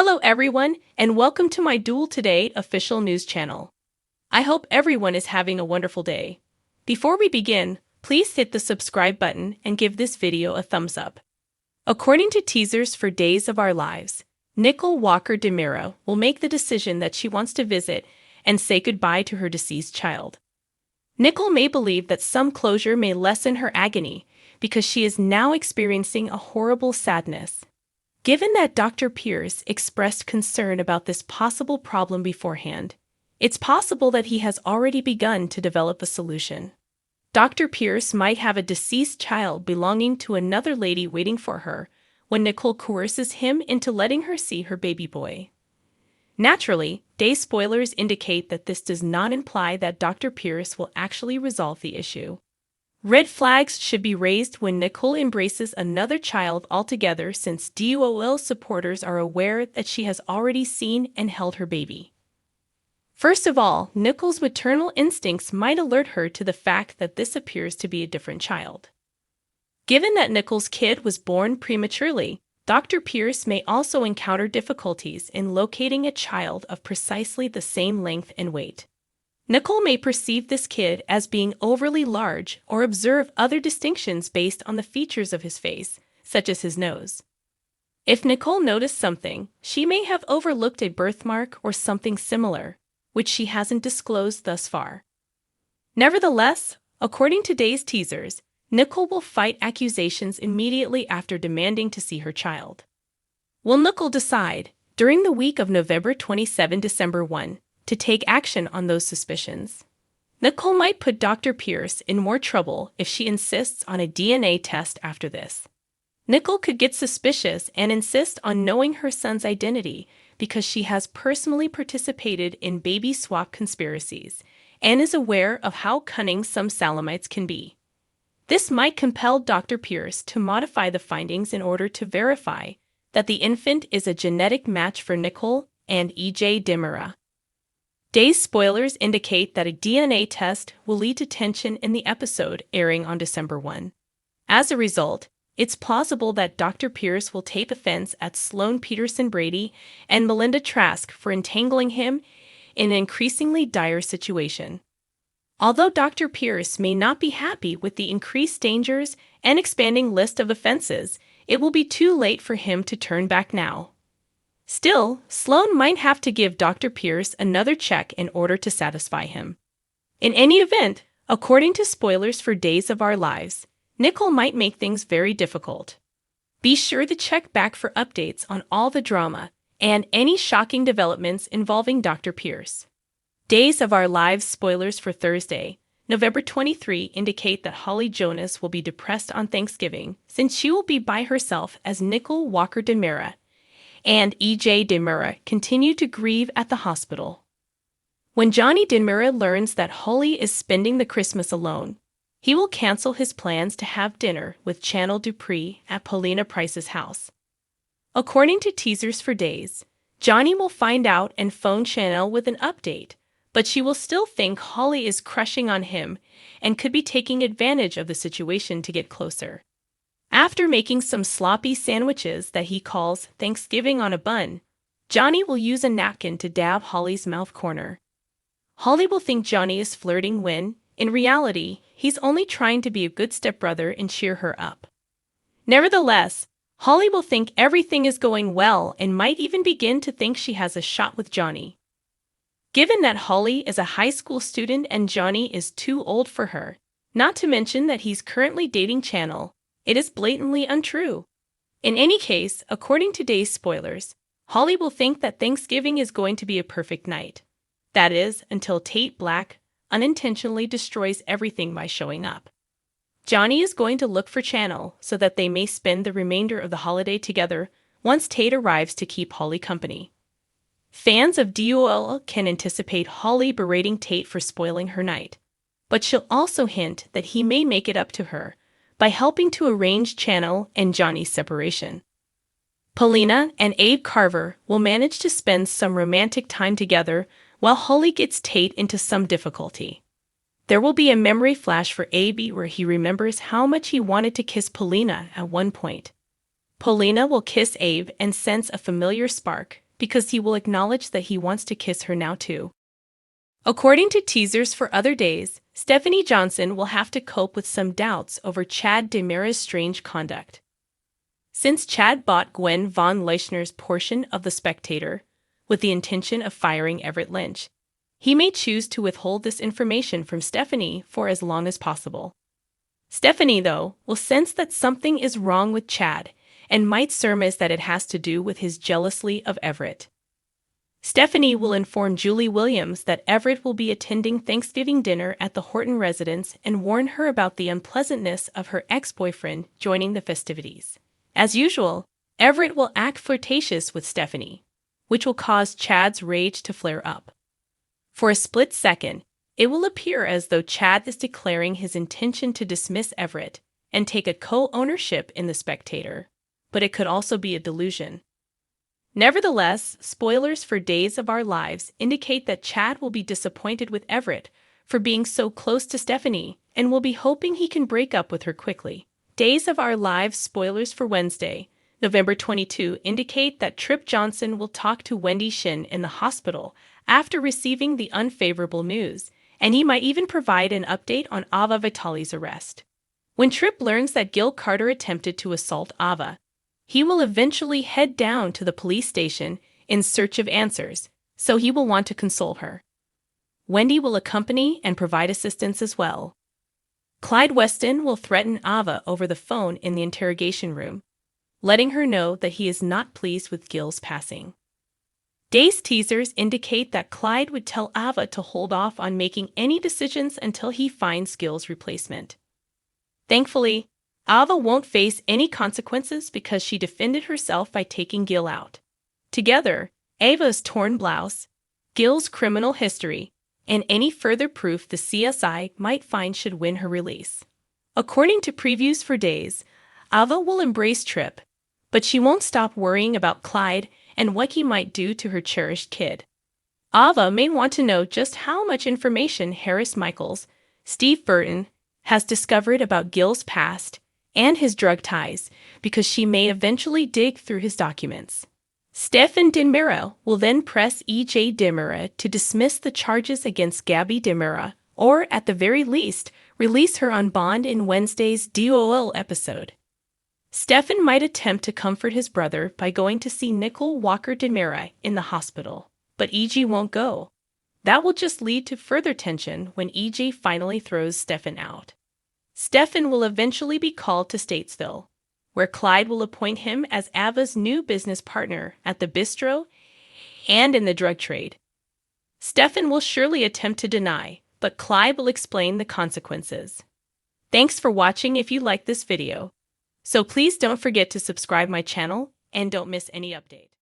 Hello everyone, and welcome to my Duel Today official news channel. I hope everyone is having a wonderful day. Before we begin, please hit the subscribe button and give this video a thumbs up. According to teasers for Days of Our Lives, Nicole Walker DeMira will make the decision that she wants to visit and say goodbye to her deceased child. Nicole may believe that some closure may lessen her agony because she is now experiencing a horrible sadness. Given that Dr. Pierce expressed concern about this possible problem beforehand, it's possible that he has already begun to develop a solution. Dr. Pierce might have a deceased child belonging to another lady waiting for her when Nicole coerces him into letting her see her baby boy. Naturally, day spoilers indicate that this does not imply that Dr. Pierce will actually resolve the issue. Red flags should be raised when Nicole embraces another child altogether, since DOL supporters are aware that she has already seen and held her baby. First of all, Nicole's maternal instincts might alert her to the fact that this appears to be a different child. Given that Nicole's kid was born prematurely, Dr. Pierce may also encounter difficulties in locating a child of precisely the same length and weight. Nicole may perceive this kid as being overly large or observe other distinctions based on the features of his face, such as his nose. If Nicole noticed something, she may have overlooked a birthmark or something similar, which she hasn't disclosed thus far. Nevertheless, according to Day's teasers, Nicole will fight accusations immediately after demanding to see her child. Will Nicole decide, during the week of November 27–December 1, to take action on those suspicions? Nicole might put Dr. Pierce in more trouble if she insists on a DNA test after this. Nicole could get suspicious and insist on knowing her son's identity because she has personally participated in baby swap conspiracies and is aware of how cunning some Salemites can be. This might compel Dr. Pierce to modify the findings in order to verify that the infant is a genetic match for Nicole and E.J. DeMira. Day's spoilers indicate that a DNA test will lead to tension in the episode airing on December 1. As a result, it's plausible that Dr. Pierce will take offense at Sloane Peterson Brady and Melinda Trask for entangling him in an increasingly dire situation. Although Dr. Pierce may not be happy with the increased dangers and expanding list of offenses, it will be too late for him to turn back now. Still, Sloane might have to give Dr. Pierce another check in order to satisfy him. In any event, according to spoilers for Days of Our Lives, Nicole might make things very difficult. Be sure to check back for updates on all the drama and any shocking developments involving Dr. Pierce. Days of Our Lives spoilers for Thursday, November 23 indicate that Holly Jonas will be depressed on Thanksgiving since she will be by herself as Nicole Walker DeMira and E.J. DeMira continue to grieve at the hospital. When Johnny DeMira learns that Holly is spending the Christmas alone, he will cancel his plans to have dinner with Chanel Dupree at Paulina Price's house. According to teasers for Days, Johnny will find out and phone Chanel with an update, but she will still think Holly is crushing on him and could be taking advantage of the situation to get closer. After making some sloppy sandwiches that he calls Thanksgiving on a bun, Johnny will use a napkin to dab Holly's mouth corner. Holly will think Johnny is flirting when, in reality, he's only trying to be a good stepbrother and cheer her up. Nevertheless, Holly will think everything is going well and might even begin to think she has a shot with Johnny. Given that Holly is a high school student and Johnny is too old for her, not to mention that he's currently dating Chanel, it is blatantly untrue. In any case, according to Day's spoilers, Holly will think that Thanksgiving is going to be a perfect night. That is, until Tate Black unintentionally destroys everything by showing up. Johnny is going to look for Chanel so that they may spend the remainder of the holiday together once Tate arrives to keep Holly company. Fans of DOL can anticipate Holly berating Tate for spoiling her night, but she'll also hint that he may make it up to her by helping to arrange Chanel and Johnny's separation. Paulina and Abe Carver will manage to spend some romantic time together while Holly gets Tate into some difficulty. There will be a memory flash for Abe where he remembers how much he wanted to kiss Paulina at one point. Paulina will kiss Abe and sense a familiar spark, because he will acknowledge that he wants to kiss her now too. According to teasers for other days, Stephanie Johnson will have to cope with some doubts over Chad DiMera's strange conduct. Since Chad bought Gwen von Leichner's portion of The Spectator with the intention of firing Everett Lynch, he may choose to withhold this information from Stephanie for as long as possible. Stephanie, though, will sense that something is wrong with Chad and might surmise that it has to do with his jealousy of Everett. Stephanie will inform Julie Williams that Everett will be attending Thanksgiving dinner at the Horton residence and warn her about the unpleasantness of her ex-boyfriend joining the festivities. As usual, Everett will act flirtatious with Stephanie, which will cause Chad's rage to flare up. For a split second, it will appear as though Chad is declaring his intention to dismiss Everett and take a co-ownership in The Spectator, but it could also be a delusion. Nevertheless, spoilers for Days of Our Lives indicate that Chad will be disappointed with Everett for being so close to Stephanie and will be hoping he can break up with her quickly. Days of Our Lives spoilers for Wednesday, November 22 indicate that Trip Johnson will talk to Wendy Shin in the hospital after receiving the unfavorable news, and he might even provide an update on Ava Vitali's arrest. When Trip learns that Gil Carter attempted to assault Ava, he will eventually head down to the police station in search of answers, so he will want to console her. Wendy will accompany and provide assistance as well. Clyde Weston will threaten Ava over the phone in the interrogation room, letting her know that he is not pleased with Gil's passing. Days teasers indicate that Clyde would tell Ava to hold off on making any decisions until he finds Gil's replacement. Thankfully, Ava won't face any consequences because she defended herself by taking Gil out. Together, Ava's torn blouse, Gil's criminal history, and any further proof the CSI might find should win her release. According to previews for Days, Ava will embrace Trip, but she won't stop worrying about Clyde and what he might do to her cherished kid. Ava may want to know just how much information Harris Michaels, Steve Burton, has discovered about Gil's past and his drug ties, because she may eventually dig through his documents. Stephen DiMera will then press E.J. DiMera to dismiss the charges against Gabby DiMera, or at the very least, release her on bond in Wednesday's DOL episode. Stephen might attempt to comfort his brother by going to see Nicole Walker DiMera in the hospital, but E.J. won't go. That will just lead to further tension when E.J. finally throws Stephen out. Stephen will eventually be called to Statesville, where Clyde will appoint him as Ava's new business partner at the bistro and in the drug trade. Stephen will surely attempt to deny, but Clyde will explain the consequences. Thanks for watching if you liked this video. So please don't forget to subscribe my channel and don't miss any update.